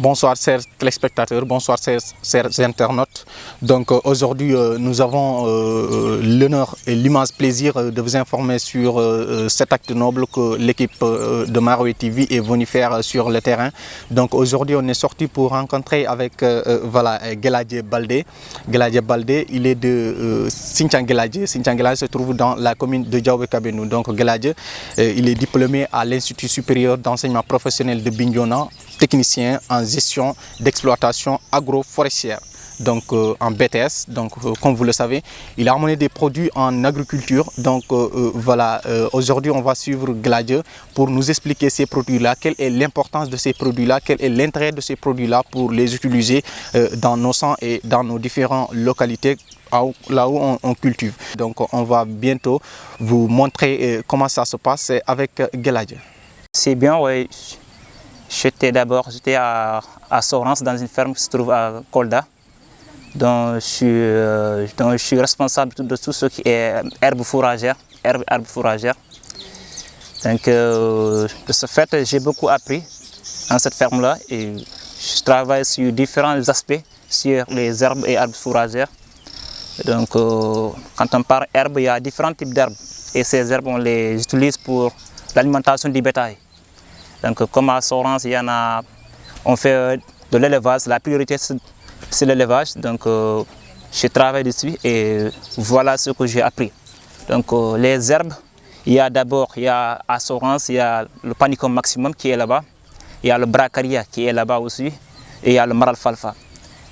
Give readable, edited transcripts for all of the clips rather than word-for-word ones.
Bonsoir chers téléspectateurs, bonsoir chers internautes. Donc aujourd'hui nous avons l'honneur et l'immense plaisir de vous informer sur cet acte noble que l'équipe de Maroé TV est venue faire sur le terrain. Donc aujourd'hui on est sorti pour rencontrer avec Gueladje Baldé. Gueladje Baldé, il est de Sinthiang Gueladje. Sinthiang Gueladje se trouve dans la commune de Diaoubé Kabénou. Donc Gueladje, il est diplômé à l'Institut supérieur d'enseignement professionnel de Bignona, technicien en gestion d'exploitation agroforestière, donc en BTS. Donc comme vous le savez, il a amené des produits en agriculture. Donc aujourd'hui on va suivre Gueladje pour nous expliquer ces produits-là, quelle est l'importance de ces produits-là, quel est l'intérêt de ces produits-là pour les utiliser dans nos champs et dans nos différentes localités là où on cultive. Donc on va bientôt vous montrer comment ça se passe avec Gueladje. C'est bien, oui. J'étais à Sorens dans une ferme qui se trouve à Kolda. Donc je suis responsable de tout ce qui est herbe fourragère. Donc de ce fait, j'ai beaucoup appris dans cette ferme-là et je travaille sur différents aspects sur les herbes et herbes fourragères. Donc quand on parle herbe, il y a différents types d'herbes et ces herbes on les utilise pour l'alimentation du bétail. Donc comme à Sorens, on fait de l'élevage, la priorité c'est l'élevage, donc je travaille dessus et voilà ce que j'ai appris. Donc les herbes, il y a à Sorens, il y a le panicum maximum qui est là-bas, il y a le bracaria qui est là-bas aussi, et il y a le maralfalfa.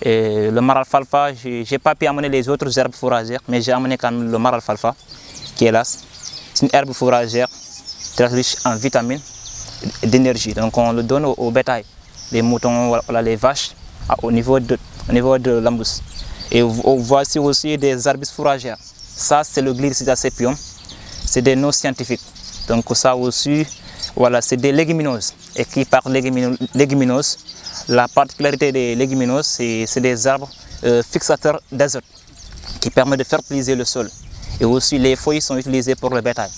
Et le maralfalfa, je n'ai pas pu amener les autres herbes fourragères, mais j'ai amené quand même le maralfalfa qui est là. C'est une herbe fourragère très riche en vitamines et d'énergie. Donc on le donne au bétail, les moutons, les vaches, au niveau de l'embousse. Et voici aussi des arbustes fourragères. Ça c'est le Glycida sepium, c'est des noms scientifiques. Donc ça aussi, voilà, c'est des légumineuses. Et qui par légumineuses, la particularité des légumineuses, c'est des arbres fixateurs d'azote qui permettent de fertiliser le sol. Et aussi les feuilles sont utilisées pour le bétail.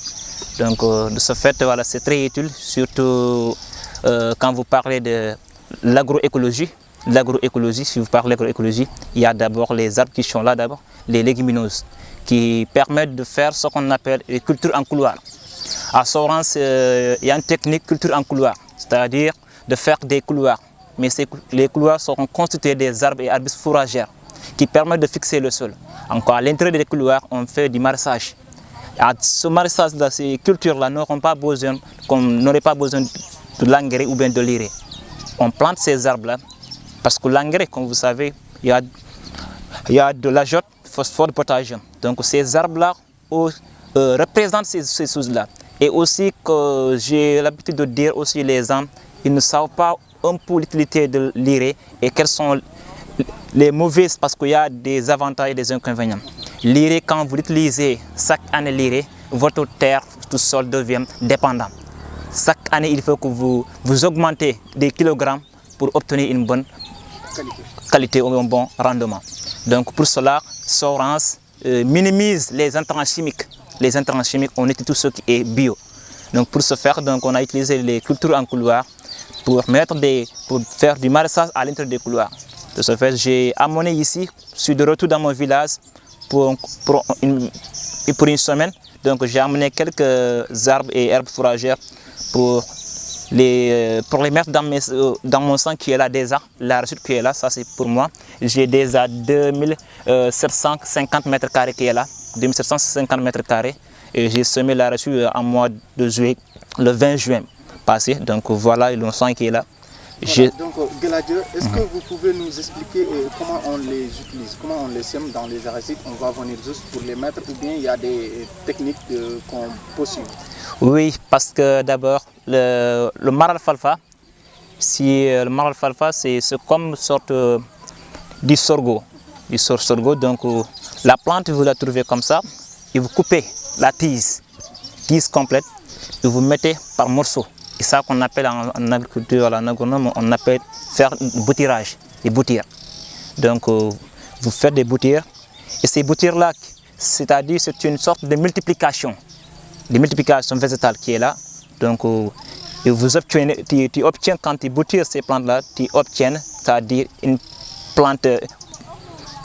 Donc de ce fait, voilà, c'est très utile, surtout quand vous parlez de l'agroécologie. L'agroécologie, si vous parlez d'agroécologie, il y a d'abord les arbres qui sont là d'abord, les légumineuses, qui permettent de faire ce qu'on appelle les cultures en couloir. À Sorens, il y a une technique culture en couloir, c'est-à-dire de faire des couloirs. Mais les couloirs seront constitués des arbres et arbustes fourragères qui permettent de fixer le sol. Encore à l'intérieur des couloirs, on fait du maraîchage. Ce maraîchage-là, ces cultures-là n'auraient pas besoin de l'engrais ou bien de l'urée. On plante ces arbres-là parce que l'engrais, comme vous savez, il y a de l'azote, phosphore, de potassium. Donc ces arbres-là représentent ces choses-là. Et aussi que j'ai l'habitude de dire aussi les gens, ils ne savent pas un peu l'utilité de l'urée et quelles sont les mauvaises, parce qu'il y a des avantages et des inconvénients. L'urée, quand vous l'utilisez chaque année l'urée, votre terre, tout sol devient dépendant. Chaque année, il faut que vous augmentez des kilogrammes pour obtenir une bonne qualité ou un bon rendement. Donc pour cela, Sorens minimise les intrants chimiques. Les intrants chimiques, on utilise tout ce qui est bio. Donc pour ce faire, donc, on a utilisé les cultures en couloir pour faire du maraîchage à l'intérieur des couloirs. De ce fait, j'ai amené ici, je suis de retour dans mon village pour une semaine. Donc j'ai amené quelques arbres et herbes fourragères pour les mettre dans mon sang qui est là déjà. La recette qui est là, ça c'est pour moi. J'ai déjà 2750 mètres carrés qui est là, 2750 mètres carrés. Et j'ai semé la recette en mois de juillet, le 20 juin passé. Donc voilà le sang qui est là. Voilà, donc Gueladje, est-ce que vous pouvez nous expliquer comment on les utilise, comment on les sème dans les arachides? On va venir juste pour les mettre ou bien il y a des techniques qu'on peut suivre? Oui, parce que d'abord le maralfalfa, le maralfalfa c'est comme une sorte du sorgho. Donc la plante vous la trouvez comme ça, et vous coupez la tige complète, et vous mettez par morceaux. C'est ça qu'on appelle en agriculture, en agronome, on appelle faire boutirage, des boutires. Donc vous faites des boutires, et ces boutires-là, c'est-à-dire c'est une sorte de multiplication végétale qui est là. Donc Et tu obtiens, quand tu boutures ces plantes-là, tu obtiens, c'est-à-dire une plante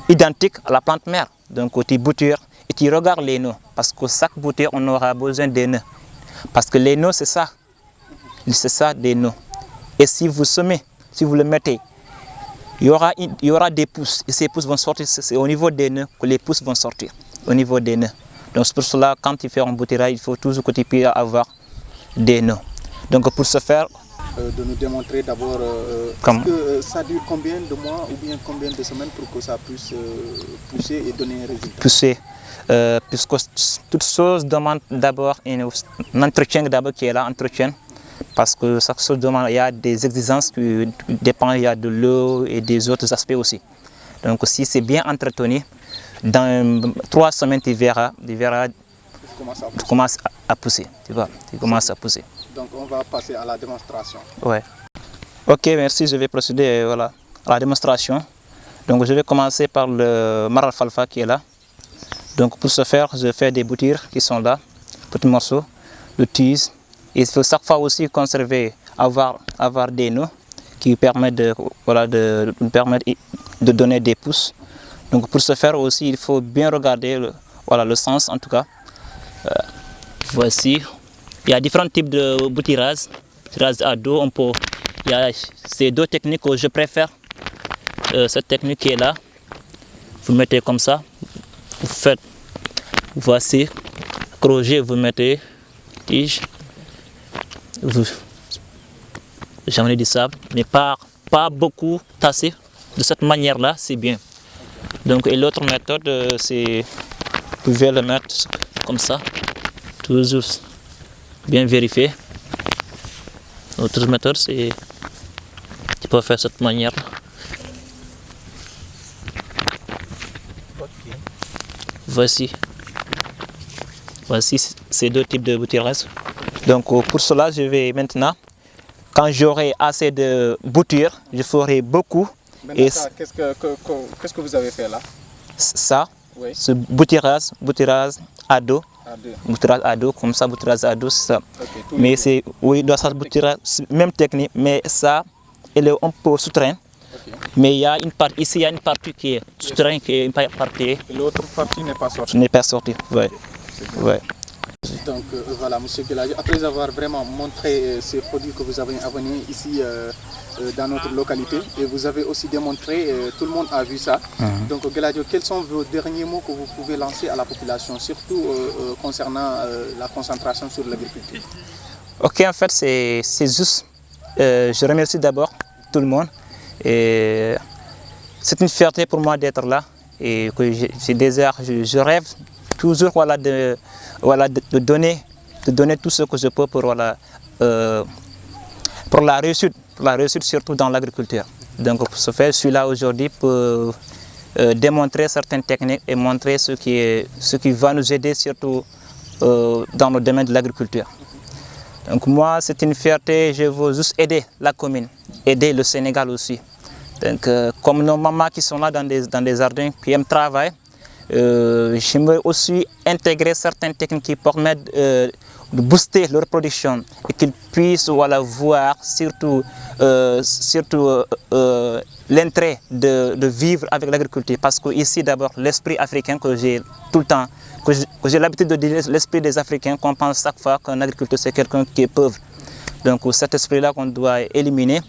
identique à la plante mère. Donc tu boutures et tu regardes les nœuds. Parce que chaque bouture, on aura besoin des nœuds. Parce que les nœuds, c'est ça. C'est ça, des nœuds. Et si vous semez, si vous le mettez, il y aura des pousses. Et ces pousses vont sortir. C'est au niveau des nœuds que les pousses vont sortir. Au niveau des nœuds. Donc c'est pour cela, quand tu fais un bouturage, il faut toujours que tu puisses avoir des nœuds. Donc pour ce faire, de nous démontrer d'abord ça dure combien de mois ou bien combien de semaines pour que ça puisse pousser et donner un résultat. Pousser, puisque toute chose demande d'abord un entretien qui est là, entretien, parce que chaque chose demande, il y a des exigences qui dépendent, il y a de l'eau et des autres aspects aussi. Donc si c'est bien entretenu, dans 3 semaines tu verras tu commences à pousser, tu commences à pousser. Donc on va passer à la démonstration. Ouais. Ok, merci, je vais procéder à la démonstration. Donc je vais commencer par le maralfalfa qui est là. Donc pour ce faire, je fais des boutures qui sont là, petits morceaux de tige. Il faut chaque fois aussi conserver, avoir des nœuds qui permettent de donner des pousses. Donc pour ce faire aussi, il faut bien regarder le sens en tout cas. Voici. Il y a différents types de bouturage. Bouturage à dos, il y a ces 2 techniques que je préfère. Cette technique qui est là, vous mettez comme ça, vous faites, voici, crochet, vous mettez tige, j'en ai du sable, mais pas beaucoup tassé. De cette manière-là, c'est bien. Donc, et l'autre méthode, c'est, vous pouvez le mettre comme ça, toujours bien vérifié. L'autre méthode, c'est, tu peux faire de cette manière. Voici ces 2 types de bouturage. Donc pour cela, je vais maintenant, quand j'aurai assez de boutures, je ferai beaucoup. Qu'est-ce que vous avez fait là? Ça, oui. Ce bouturage à dos. Bouturage à dos, comme ça, bouturage à dos, c'est ça. Okay, mais c'est, oui, dans ça, bouturage, même technique, mais ça, elle est un peu souterrain. Okay. Mais il y a une partie, ici, il y a une partie qui est souterraine, qui est une partie. L'autre partie n'est pas sortie. N'est pas sortie, oui. Ouais. Donc voilà, M. Gueladio, après avoir vraiment montré ces produits que vous avez amenés ici dans notre localité, et vous avez aussi démontré, tout le monde a vu ça. Donc Gueladio, quels sont vos derniers mots que vous pouvez lancer à la population, surtout concernant la concentration sur l'agriculture? Ok, en fait, c'est juste, je remercie d'abord tout le monde. C'est une fierté pour moi d'être là et que je rêve toujours de donner tout ce que je peux pour la réussite surtout dans l'agriculture. Donc pour ce faire, je suis là aujourd'hui pour démontrer certaines techniques et montrer ce qui va nous aider surtout dans le domaine de l'agriculture. Donc moi, c'est une fierté, je veux juste aider la commune, aider le Sénégal aussi. Donc comme nos mamans qui sont là dans des jardins, qui aiment travailler, j'aimerais aussi intégrer certaines techniques qui permettent de booster leur production et qu'ils puissent voir surtout l'intérêt de vivre avec l'agriculture. Parce que ici d'abord l'esprit africain que j'ai tout le temps, que j'ai l'habitude de dire, l'esprit des Africains, qu'on pense chaque fois qu'un agriculteur c'est quelqu'un qui est pauvre. Donc cet esprit-là qu'on doit éliminer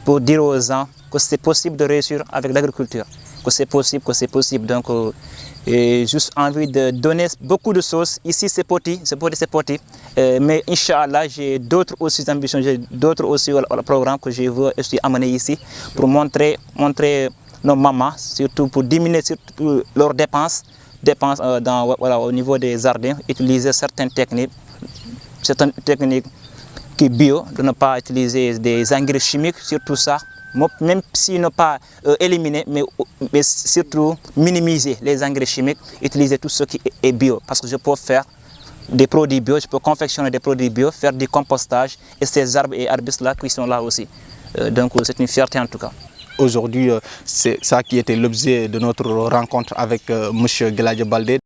pour dire aux gens que c'est possible de réussir avec l'agriculture, que c'est possible. Donc et juste envie de donner beaucoup de choses. Ici c'est petit, mais Inch'Allah j'ai d'autres aussi ambitions, j'ai d'autres aussi programmes que je veux aussi amener ici pour montrer nos mamans, surtout pour diminuer surtout leurs dépenses au niveau des jardins, utiliser certaines techniques qui bio, de ne pas utiliser des engrais chimiques, surtout ça. Même si ne pas éliminer, mais surtout minimiser les engrais chimiques, utiliser tout ce qui est bio. Parce que je peux faire des produits bio, je peux confectionner des produits bio, faire du compostage et ces arbres et arbustes-là qui sont là aussi. Donc c'est une fierté en tout cas. Aujourd'hui, c'est ça qui était l'objet de notre rencontre avec M. Gueladio Baldé.